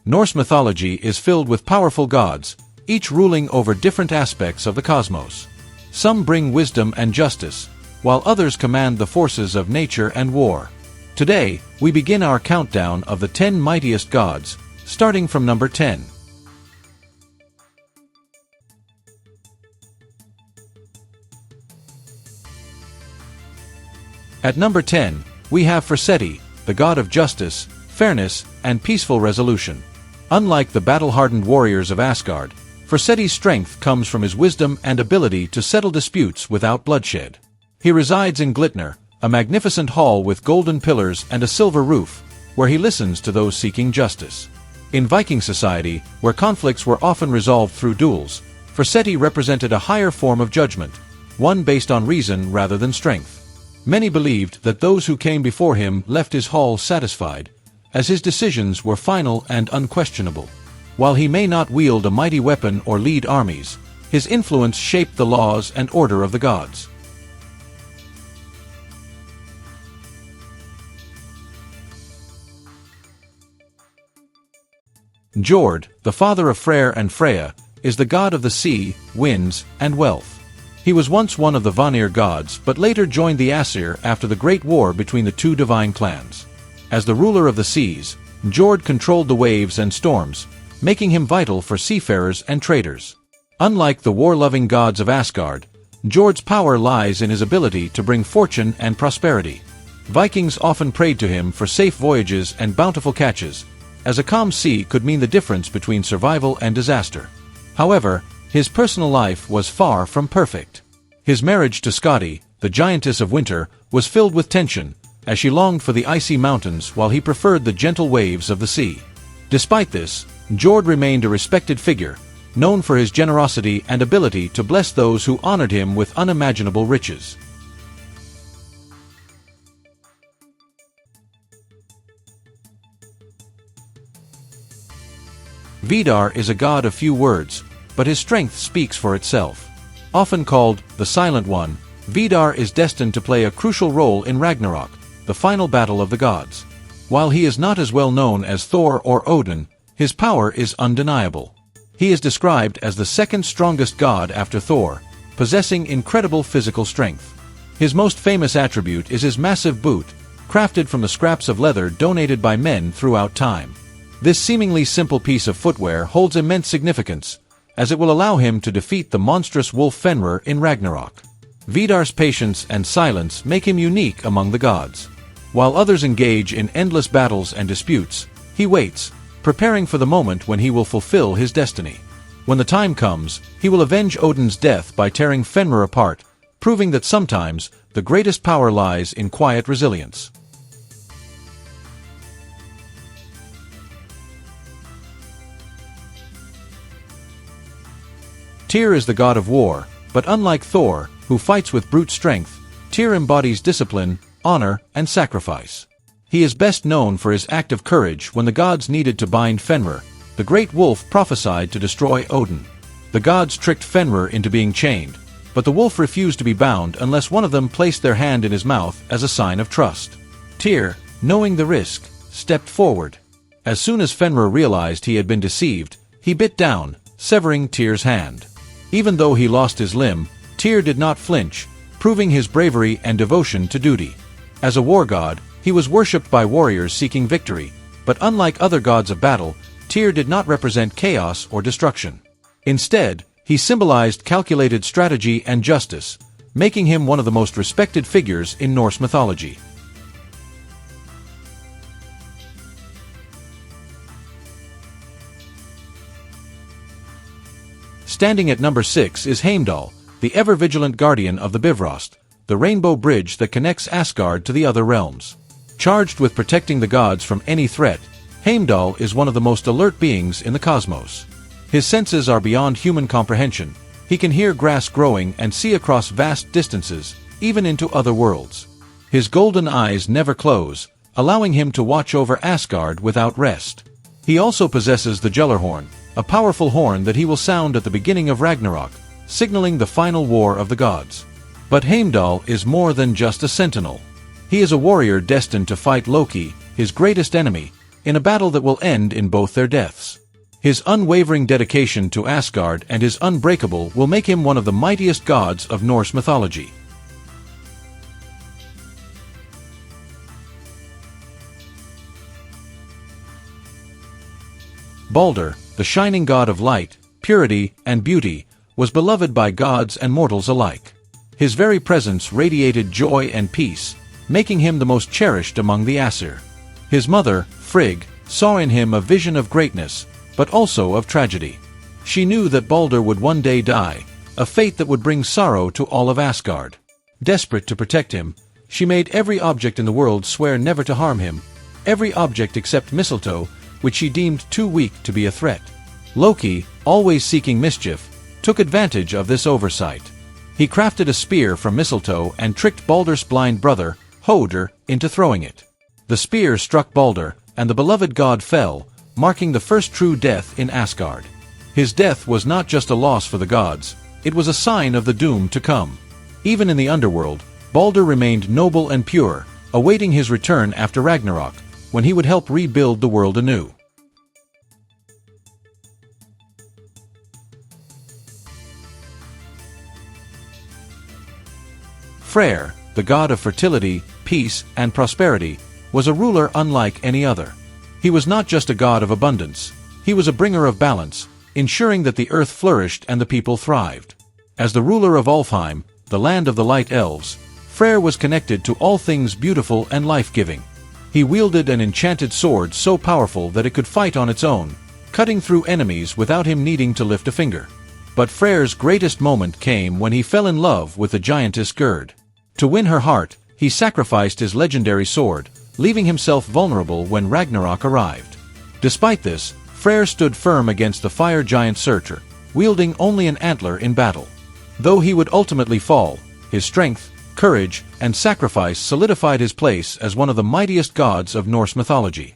Norse mythology is filled with powerful gods, each ruling over different aspects of the cosmos. Some bring wisdom and justice, while others command the forces of nature and war. Today, we begin our countdown of the 10 mightiest gods, starting from number 10. At number 10, we have Forseti, the god of justice, fairness, and peaceful resolution. Unlike the battle-hardened warriors of Asgard, Forseti's strength comes from his wisdom and ability to settle disputes without bloodshed. He resides in Glitnir, a magnificent hall with golden pillars and a silver roof, where he listens to those seeking justice. In Viking society, where conflicts were often resolved through duels, Forseti represented a higher form of judgment, one based on reason rather than strength. Many believed that those who came before him left his hall satisfied, as his decisions were final and unquestionable. While he may not wield a mighty weapon or lead armies, his influence shaped the laws and order of the gods. Njord, the father of Freyr and Freya, is the god of the sea, winds, and wealth. He was once one of the Vanir gods but later joined the Aesir after the Great War between the two divine clans. As the ruler of the seas, Njord controlled the waves and storms, making him vital for seafarers and traders. Unlike the war-loving gods of Asgard, Njord's power lies in his ability to bring fortune and prosperity. Vikings often prayed to him for safe voyages and bountiful catches, as a calm sea could mean the difference between survival and disaster. However, his personal life was far from perfect. His marriage to Skadi, the giantess of winter, was filled with tension, as she longed for the icy mountains while he preferred the gentle waves of the sea. Despite this, Njord remained a respected figure, known for his generosity and ability to bless those who honored him with unimaginable riches. Vidar is a god of few words, but his strength speaks for itself. Often called the Silent One, Vidar is destined to play a crucial role in Ragnarok, the final battle of the gods. While he is not as well known as Thor or Odin, his power is undeniable. He is described as the second strongest god after Thor, possessing incredible physical strength. His most famous attribute is his massive boot, crafted from the scraps of leather donated by men throughout time. This seemingly simple piece of footwear holds immense significance, as it will allow him to defeat the monstrous wolf Fenrir in Ragnarok. Vidar's patience and silence make him unique among the gods. While others engage in endless battles and disputes, he waits, preparing for the moment when he will fulfill his destiny. When the time comes, he will avenge Odin's death by tearing Fenrir apart, proving that sometimes the greatest power lies in quiet resilience. Tyr is the god of war, but unlike Thor, who fights with brute strength, Tyr embodies discipline, honor, and sacrifice. He is best known for his act of courage when the gods needed to bind Fenrir. The great wolf prophesied to destroy Odin. The gods tricked Fenrir into being chained, but the wolf refused to be bound unless one of them placed their hand in his mouth as a sign of trust. Tyr, knowing the risk, stepped forward. As soon as Fenrir realized he had been deceived, he bit down, severing Tyr's hand. Even though he lost his limb, Tyr did not flinch, proving his bravery and devotion to duty. As a war god, he was worshipped by warriors seeking victory, but unlike other gods of battle, Tyr did not represent chaos or destruction. Instead, he symbolized calculated strategy and justice, making him one of the most respected figures in Norse mythology. Standing at number 6 is Heimdall, the ever-vigilant guardian of the Bifrost, the rainbow bridge that connects Asgard to the other realms. Charged with protecting the gods from any threat, Heimdall is one of the most alert beings in the cosmos. His senses are beyond human comprehension. He can hear grass growing and see across vast distances, even into other worlds. His golden eyes never close, allowing him to watch over Asgard without rest. He also possesses the Gellerhorn, a powerful horn that he will sound at the beginning of Ragnarok, signaling the final war of the gods. But Heimdall is more than just a sentinel. He is a warrior destined to fight Loki, his greatest enemy, in a battle that will end in both their deaths. His unwavering dedication to Asgard and his unbreakable will make him one of the mightiest gods of Norse mythology. Balder, the shining god of light, purity, and beauty, was beloved by gods and mortals alike. His very presence radiated joy and peace, making him the most cherished among the Aesir. His mother, Frigg, saw in him a vision of greatness, but also of tragedy. She knew that Balder would one day die, a fate that would bring sorrow to all of Asgard. Desperate to protect him, she made every object in the world swear never to harm him, every object except mistletoe, which she deemed too weak to be a threat. Loki, always seeking mischief, took advantage of this oversight. He crafted a spear from mistletoe and tricked Balder's blind brother, Hoder, into throwing it. The spear struck Balder, and the beloved god fell, marking the first true death in Asgard. His death was not just a loss for the gods, it was a sign of the doom to come. Even in the underworld, Balder remained noble and pure, awaiting his return after Ragnarok, when he would help rebuild the world anew. Freyr, the god of fertility, peace, and prosperity, was a ruler unlike any other. He was not just a god of abundance, he was a bringer of balance, ensuring that the earth flourished and the people thrived. As the ruler of Alfheim, the land of the light elves, Freyr was connected to all things beautiful and life-giving. He wielded an enchanted sword so powerful that it could fight on its own, cutting through enemies without him needing to lift a finger. But Freyr's greatest moment came when he fell in love with the giantess Gerd. To win her heart, he sacrificed his legendary sword, leaving himself vulnerable when Ragnarok arrived. Despite this, Freyr stood firm against the fire giant Surtur, wielding only an antler in battle. Though he would ultimately fall, his strength, courage, and sacrifice solidified his place as one of the mightiest gods of Norse mythology.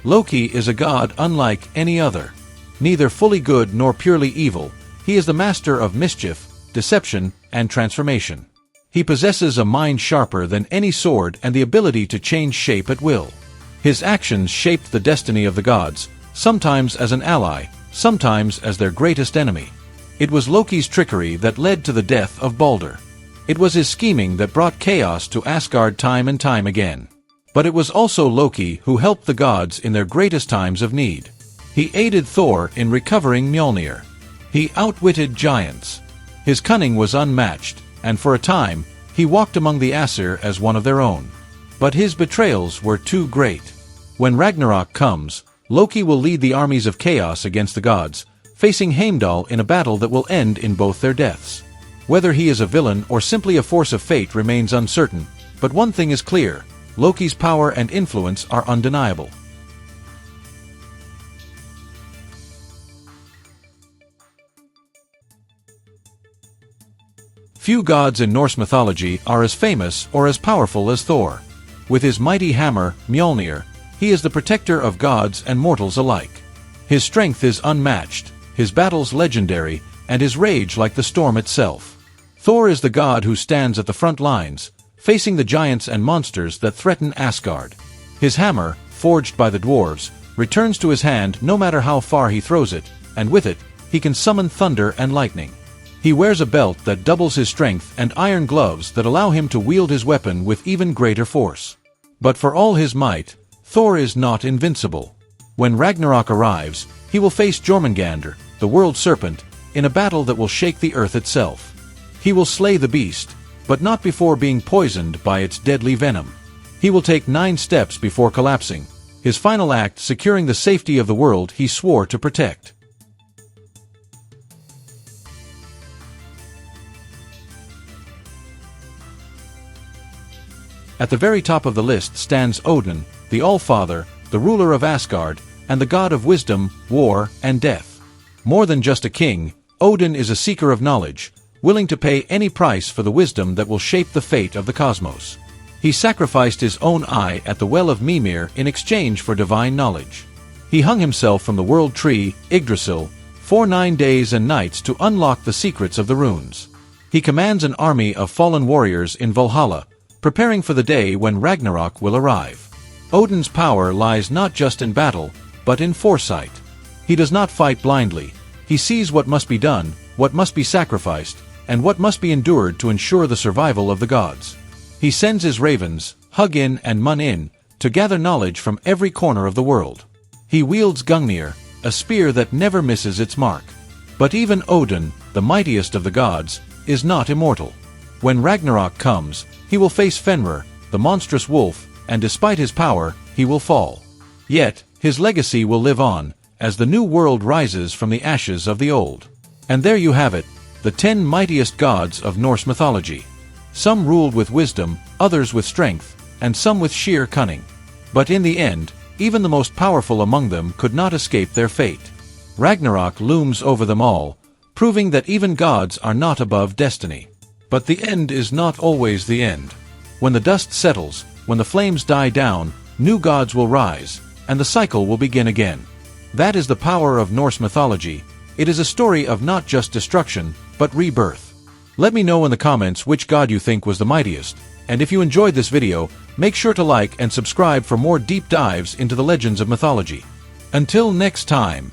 Loki is a god unlike any other. Neither fully good nor purely evil, he is the master of mischief, deception, and transformation. He possesses a mind sharper than any sword and the ability to change shape at will. His actions shaped the destiny of the gods, sometimes as an ally, sometimes as their greatest enemy. It was Loki's trickery that led to the death of Balder. It was his scheming that brought chaos to Asgard time and time again. But it was also Loki who helped the gods in their greatest times of need. He aided Thor in recovering Mjolnir. He outwitted giants. His cunning was unmatched, and for a time, he walked among the Aesir as one of their own. But his betrayals were too great. When Ragnarok comes, Loki will lead the armies of chaos against the gods, facing Heimdall in a battle that will end in both their deaths. Whether he is a villain or simply a force of fate remains uncertain, but one thing is clear: Loki's power and influence are undeniable. Few gods in Norse mythology are as famous or as powerful as Thor. With his mighty hammer, Mjolnir, he is the protector of gods and mortals alike. His strength is unmatched, his battles legendary, and his rage like the storm itself. Thor is the god who stands at the front lines, facing the giants and monsters that threaten Asgard. His hammer, forged by the dwarves, returns to his hand no matter how far he throws it, and with it, he can summon thunder and lightning. He wears a belt that doubles his strength and iron gloves that allow him to wield his weapon with even greater force. But for all his might, Thor is not invincible. When Ragnarok arrives, he will face Jormungandr, the world serpent, in a battle that will shake the earth itself. He will slay the beast, but not before being poisoned by its deadly venom. He will take 9 steps before collapsing, his final act securing the safety of the world he swore to protect. At the very top of the list stands Odin, the All-Father, the ruler of Asgard, and the god of wisdom, war, and death. More than just a king, Odin is a seeker of knowledge, willing to pay any price for the wisdom that will shape the fate of the cosmos. He sacrificed his own eye at the well of Mimir in exchange for divine knowledge. He hung himself from the world tree, Yggdrasil, for 9 days and nights to unlock the secrets of the runes. He commands an army of fallen warriors in Valhalla, preparing for the day when Ragnarok will arrive. Odin's power lies not just in battle, but in foresight. He does not fight blindly. He sees what must be done, what must be sacrificed, and what must be endured to ensure the survival of the gods. He sends his ravens, Hugin and Munin, to gather knowledge from every corner of the world. He wields Gungnir, a spear that never misses its mark. But even Odin, the mightiest of the gods, is not immortal. When Ragnarok comes, he will face Fenrir, the monstrous wolf, and despite his power, he will fall. Yet, his legacy will live on, as the new world rises from the ashes of the old. And there you have it, the 10 mightiest gods of Norse mythology. Some ruled with wisdom, others with strength, and some with sheer cunning. But in the end, even the most powerful among them could not escape their fate. Ragnarok looms over them all, proving that even gods are not above destiny. But the end is not always the end. When the dust settles, when the flames die down, new gods will rise, and the cycle will begin again. That is the power of Norse mythology. It is a story of not just destruction, but rebirth. Let me know in the comments which god you think was the mightiest, and if you enjoyed this video, make sure to like and subscribe for more deep dives into the legends of mythology. Until next time.